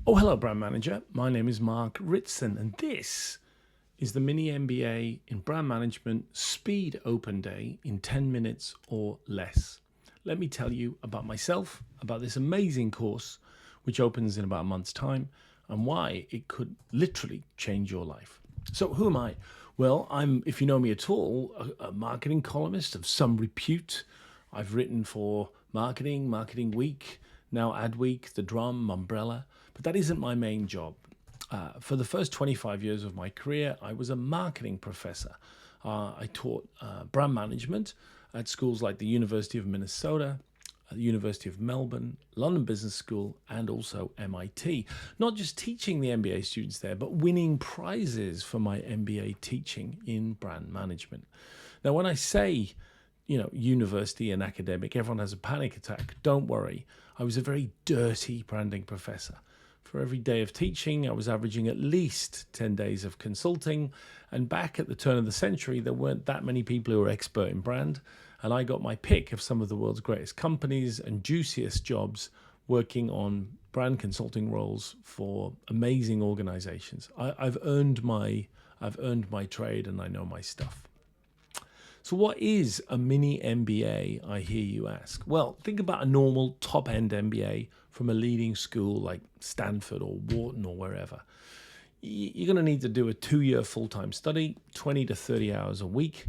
Oh, hello, brand manager. My name is Mark Ritson, and this is the Mini MBA in Brand Management Speed Open Day in 10 minutes or less. Let me tell you about myself, about this amazing course, which opens in about a month's time, and why it could literally change your life. So, who am I? Well, I'm, if you know me at all, a marketing columnist of some repute. I've written for Marketing Week, now Adweek, The Drum, Umbrella, but that isn't my main job. For the first 25 years of my career, I was a marketing professor. I taught brand management at schools like the University of Minnesota, the University of Melbourne, London Business School, and also MIT. Not just teaching the MBA students there, but winning prizes for my MBA teaching in brand management. Now, when I say university and academic, everyone has a panic attack. Don't worry. I was a very dirty branding professor. For every day of teaching, I was averaging at least 10 days of consulting. And back at the turn of the century, there weren't that many people who were expert in brand. And I got my pick of some of the world's greatest companies and juiciest jobs working on brand consulting roles for amazing organizations. I've earned my trade, and I know my stuff. So what is a mini MBA, I hear you ask? Well, think about a normal top-end MBA from a leading school like Stanford or Wharton or wherever. You're going to need to do a 2-year full-time study, 20 to 30 hours a week.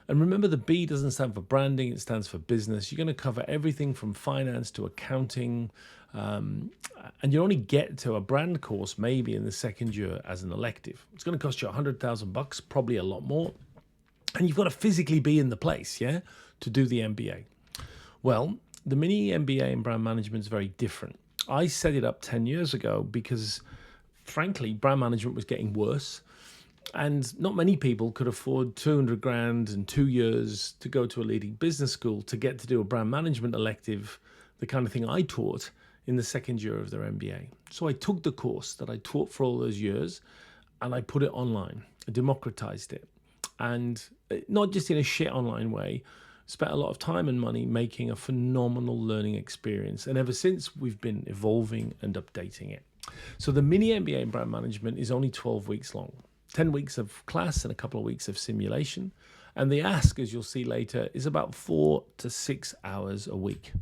And remember, the B doesn't stand for branding, it stands for business. You're going to cover everything from finance to accounting. And you only get to a brand course maybe in the second year as an elective. It's going to cost you $100,000, probably a lot more. And you've got to physically be in the place, to do the MBA. Well, the mini MBA in brand management is very different. I set it up 10 years ago because, frankly, brand management was getting worse. And not many people could afford 200 grand in 2 years to go to a leading business school to get to do a brand management elective, the kind of thing I taught in the second year of their MBA. So I took the course that I taught for all those years and I put it online. I democratized it. And not just in a shit online way, spent a lot of time and money making a phenomenal learning experience. And ever since, we've been evolving and updating it. So the mini MBA in brand management is only 12 weeks long, 10 weeks of class and a couple of weeks of simulation. And the ask, as you'll see later, is about 4 to 6 hours a week.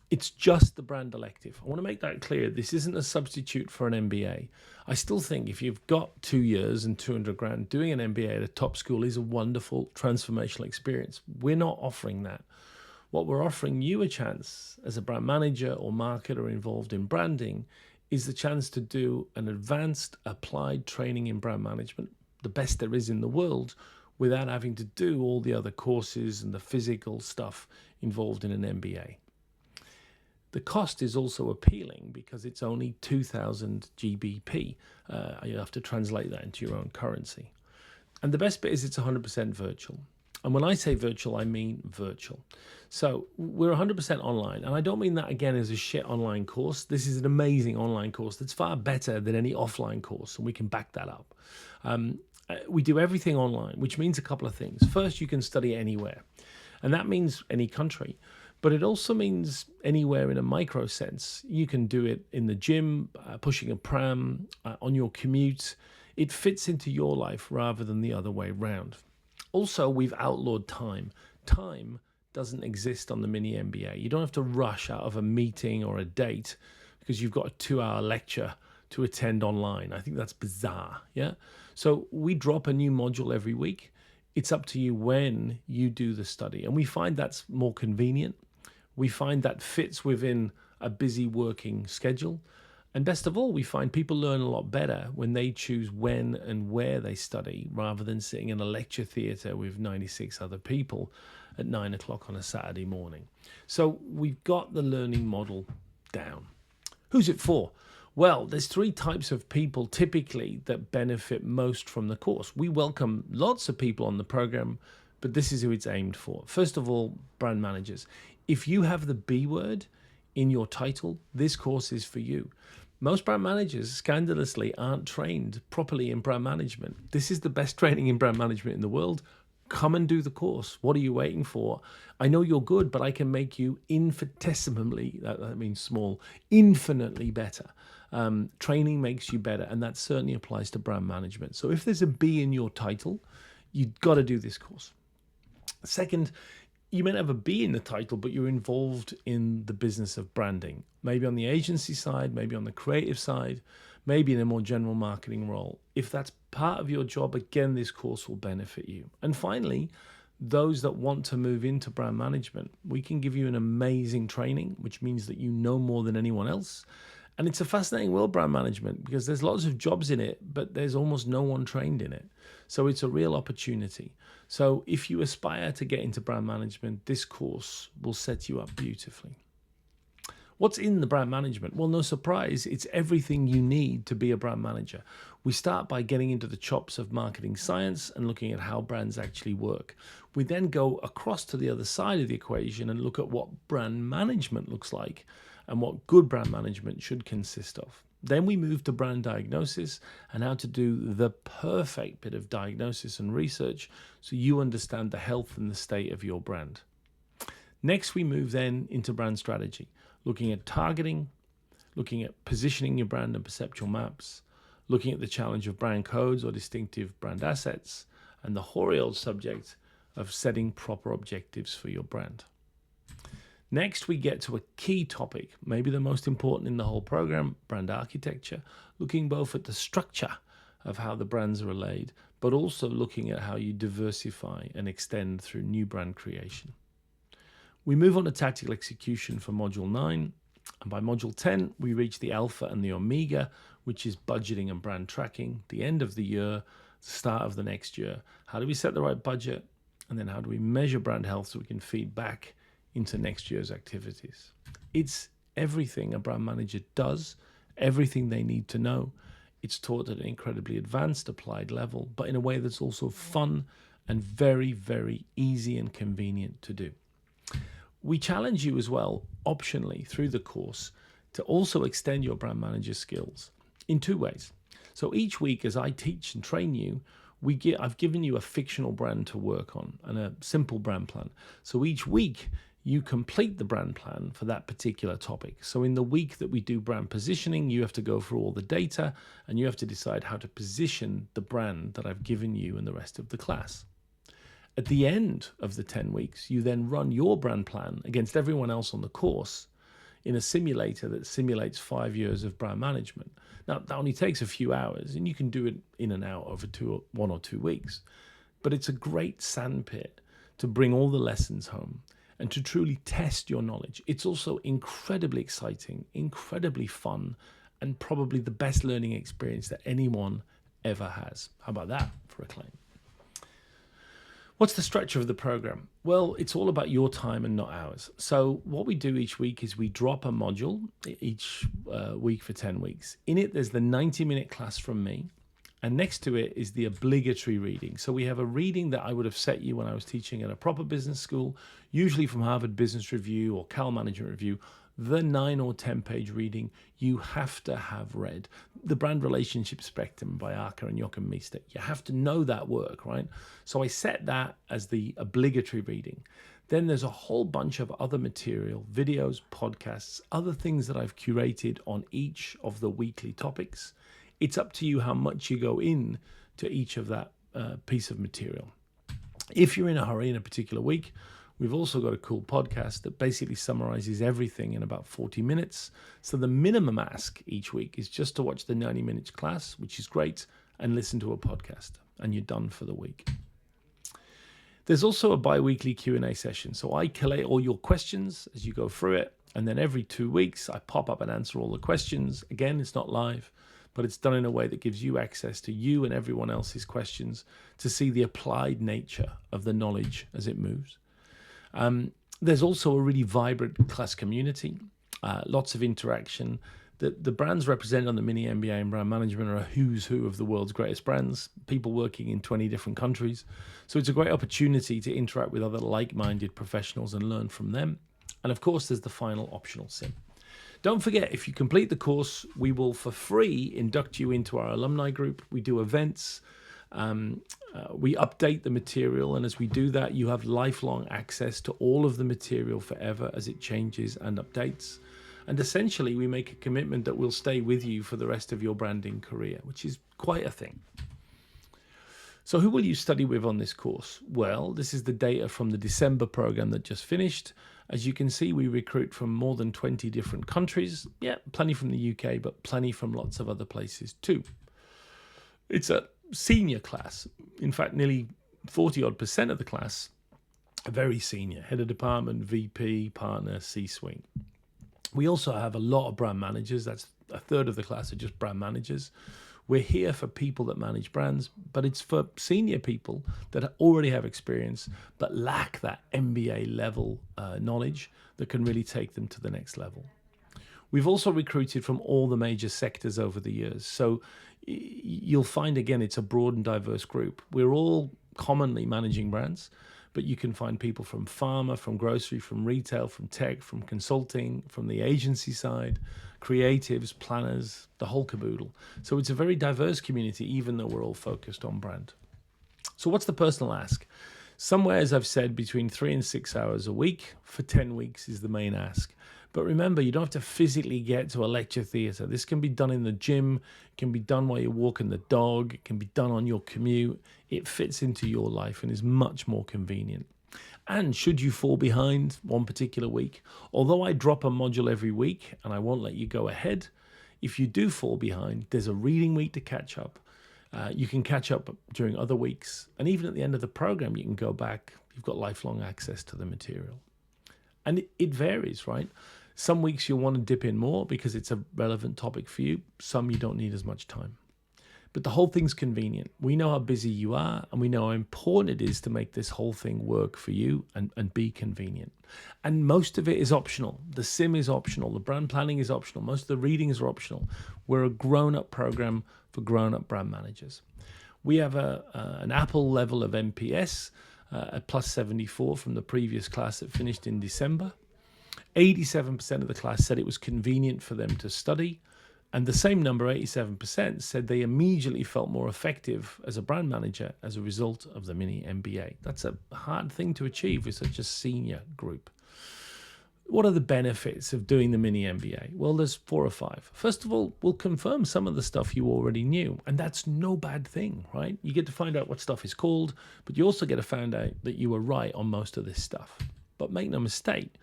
It's just the brand elective. I want to make that clear. This isn't a substitute for an MBA. I still think if you've got 2 years and 200 grand, doing an MBA at a top school is a wonderful transformational experience. We're not offering that. What we're offering you a chance as a brand manager or marketer involved in branding is the chance to do an advanced applied training in brand management, the best there is in the world, without having to do all the other courses and the physical stuff involved in an MBA. The cost is also appealing because it's only 2,000 GBP. You have to translate that into your own currency. And the best bit is it's 100% virtual. And when I say virtual, I mean virtual. So we're 100% online. And I don't mean that, again, as a shit online course. This is an amazing online course that's far better than any offline course, and we can back that up. We do everything online, which means a couple of things. First, you can study anywhere. And that means any country. But it also means anywhere in a micro sense. You can do it in the gym, pushing a pram, on your commute. It fits into your life rather than the other way round. Also, we've outlawed time. Time doesn't exist on the mini MBA. You don't have to rush out of a meeting or a date because you've got a 2-hour lecture to attend online. I think that's bizarre, So we drop a new module every week. It's up to you when you do the study. And we find that's more convenient. We find that fits within a busy working schedule. And best of all, we find people learn a lot better when they choose when and where they study rather than sitting in a lecture theatre with 96 other people at 9 o'clock on a Saturday morning. So we've got the learning model down. Who's it for? Well, there's 3 types of people typically that benefit most from the course. We welcome lots of people on the program, but this is who it's aimed for. First of all, brand managers. If you have the B word in your title, this course is for you. Most brand managers, scandalously, aren't trained properly in brand management. This is the best training in brand management in the world. Come and do the course. What are you waiting for? I know you're good, but I can make you infinitesimally, that means small, infinitely better. Training makes you better, and that certainly applies to brand management. So if there's a B in your title, you've got to do this course. Second, you may not have a B in the title, but you're involved in the business of branding, maybe on the agency side, maybe on the creative side, maybe in a more general marketing role. If that's part of your job, again, this course will benefit you. And finally, those that want to move into brand management, we can give you an amazing training, which means that you know more than anyone else. And it's a fascinating world, brand management, because there's lots of jobs in it, but there's almost no one trained in it. So it's a real opportunity. So if you aspire to get into brand management, this course will set you up beautifully. What's in the brand management? Well, no surprise, it's everything you need to be a brand manager. We start by getting into the chops of marketing science and looking at how brands actually work. We then go across to the other side of the equation and look at what brand management looks like and what good brand management should consist of. Then we move to brand diagnosis and how to do the perfect bit of diagnosis and research so you understand the health and the state of your brand. Next, we move then into brand strategy, looking at targeting, looking at positioning your brand and perceptual maps, looking at the challenge of brand codes or distinctive brand assets, and the hoary old subject of setting proper objectives for your brand. Next, we get to a key topic, maybe the most important in the whole program, brand architecture, looking both at the structure of how the brands are laid, but also looking at how you diversify and extend through new brand creation. We move on to tactical execution for Module 9, and by Module 10, we reach the Alpha and the Omega, which is budgeting and brand tracking, the end of the year, the start of the next year. How do we set the right budget? And then how do we measure brand health so we can feed back into next year's activities? It's everything a brand manager does, everything they need to know. It's taught at an incredibly advanced, applied level, but in a way that's also fun and very, very easy and convenient to do. We challenge you as well, optionally, through the course, to also extend your brand manager skills in two ways. So each week, as I teach and train you, I've given you a fictional brand to work on and a simple brand plan. So each week, you complete the brand plan for that particular topic. So in the week that we do brand positioning, you have to go through all the data and you have to decide how to position the brand that I've given you and the rest of the class. At the end of the 10 weeks, you then run your brand plan against everyone else on the course in a simulator that simulates 5 years of brand management. Now, that only takes a few hours, and you can do it in and out over 1 or 2 weeks. But it's a great sandpit to bring all the lessons home and to truly test your knowledge. It's also incredibly exciting, incredibly fun, and probably the best learning experience that anyone ever has. How about that for a claim? What's the structure of the program? Well, it's all about your time and not ours. So what we do each week is we drop a module each week for 10 weeks. In it, there's the 90-minute class from me. And next to it is the obligatory reading. So we have a reading that I would have set you when I was teaching at a proper business school, usually from Harvard Business Review or Cal Management Review, the 9 or 10-page reading you have to have read. The Brand Relationship Spectrum by Arca and Joachim Meester. You have to know that work, right? So I set that as the obligatory reading. Then there's a whole bunch of other material, videos, podcasts, other things that I've curated on each of the weekly topics. It's up to you how much you go in to each of that piece of material. If you're in a hurry in a particular week, we've also got a cool podcast that basically summarizes everything in about 40 minutes. So the minimum ask each week is just to watch the 90 minutes class, which is great, and listen to a podcast, and you're done for the week. There's also a bi-weekly Q&A session. So I collate all your questions as you go through it, and then every 2 weeks I pop up and answer all the questions. Again, it's not live, but it's done in a way that gives you access to you and everyone else's questions to see the applied nature of the knowledge as it moves. There's also a really vibrant class community, lots of interaction. The brands represented on the MiniMBA in brand management are a who's who of the world's greatest brands, people working in 20 different countries. So it's a great opportunity to interact with other like-minded professionals and learn from them. And of course, there's the final optional sim. Don't forget, if you complete the course, we will for free induct you into our alumni group. We do events. We update the material, and as we do that, you have lifelong access to all of the material forever as it changes and updates. And essentially, we make a commitment that we'll stay with you for the rest of your branding career, which is quite a thing. So who will you study with on this course? Well, this is the data from the December program that just finished. As you can see, we recruit from more than 20 different countries. Yeah, plenty from the UK, but plenty from lots of other places too. It's a senior class. In fact, nearly 40% of the class are very senior. Head of department, VP, partner, C-suite. We also have a lot of brand managers. That's a third of the class are just brand managers. We're here for people that manage brands, but it's for senior people that already have experience but lack that MBA level knowledge that can really take them to the next level. We've also recruited from all the major sectors over the years. So you'll find, again, it's a broad and diverse group. We're all commonly managing brands, but you can find people from pharma, from grocery, from retail, from tech, from consulting, from the agency side, creatives, planners, the whole caboodle. So it's a very diverse community, even though we're all focused on brand. So what's the personal ask? Somewhere, as I've said, between 3 and 6 hours a week for 10 weeks is the main ask. But remember, you don't have to physically get to a lecture theatre. This can be done in the gym, it can be done while you're walking the dog, it can be done on your commute. It fits into your life and is much more convenient. And should you fall behind one particular week, although I drop a module every week and I won't let you go ahead, if you do fall behind, there's a reading week to catch up. You can catch up during other weeks. And even at the end of the program, you can go back. You've got lifelong access to the material. And it varies, right? Some weeks you'll want to dip in more because it's a relevant topic for you. Some you don't need as much time. But the whole thing's convenient. We know how busy you are, and we know how important it is to make this whole thing work for you and be convenient. And most of it is optional. The sim is optional. The brand planning is optional. Most of the readings are optional. We're a grown-up program for grown-up brand managers. We have an Apple level of MPS at plus 74 from the previous class that finished in December. 87% of the class said it was convenient for them to study. And the same number, 87%, said they immediately felt more effective as a brand manager as a result of the MiniMBA. That's a hard thing to achieve with such a senior group. What are the benefits of doing the MiniMBA? Well, there's 4 or 5. First of all, we'll confirm some of the stuff you already knew, and that's no bad thing, right? You get to find out what stuff is called, but you also get to find out that you were right on most of this stuff. But make no mistake,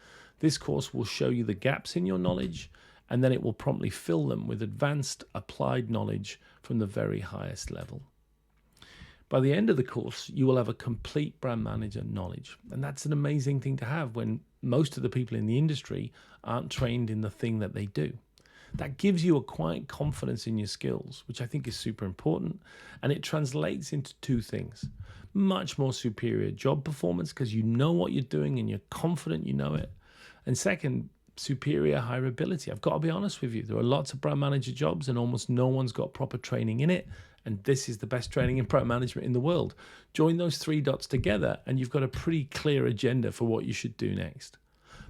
this course will show you the gaps in your knowledge, and then it will promptly fill them with advanced applied knowledge from the very highest level. By the end of the course, you will have a complete brand manager knowledge. And that's an amazing thing to have when most of the people in the industry aren't trained in the thing that they do. That gives you a quiet confidence in your skills, which I think is super important. And it translates into 2 things. Much more superior job performance because you know what you're doing and you're confident you know it. And second, superior hireability. I've got to be honest with you. There are lots of brand manager jobs and almost no one's got proper training in it. And this is the best training in brand management in the world. Join those 3 dots together and you've got a pretty clear agenda for what you should do next.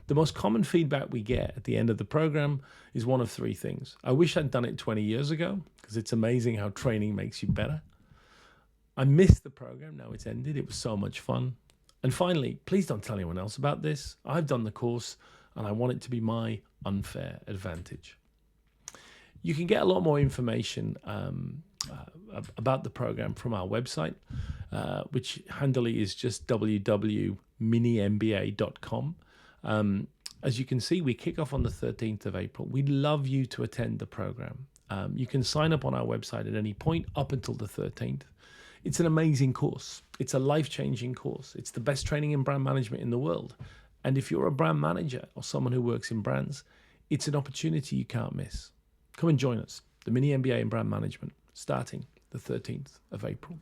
The most common feedback we get at the end of the program is one of 3 things. I wish I'd done it 20 years ago because it's amazing how training makes you better. I missed the program. Now it's ended. It was so much fun. And finally, please don't tell anyone else about this. I've done the course and I want it to be my unfair advantage. You can get a lot more information about the program from our website, which handily is just www.minimba.com. As you can see, we kick off on the 13th of April. We'd love you to attend the program. You can sign up on our website at any point up until the 13th. It's an amazing course. It's a life-changing course. It's the best training in brand management in the world. And if you're a brand manager or someone who works in brands, it's an opportunity you can't miss. Come and join us, the MiniMBA in Brand Management, starting the 13th of April.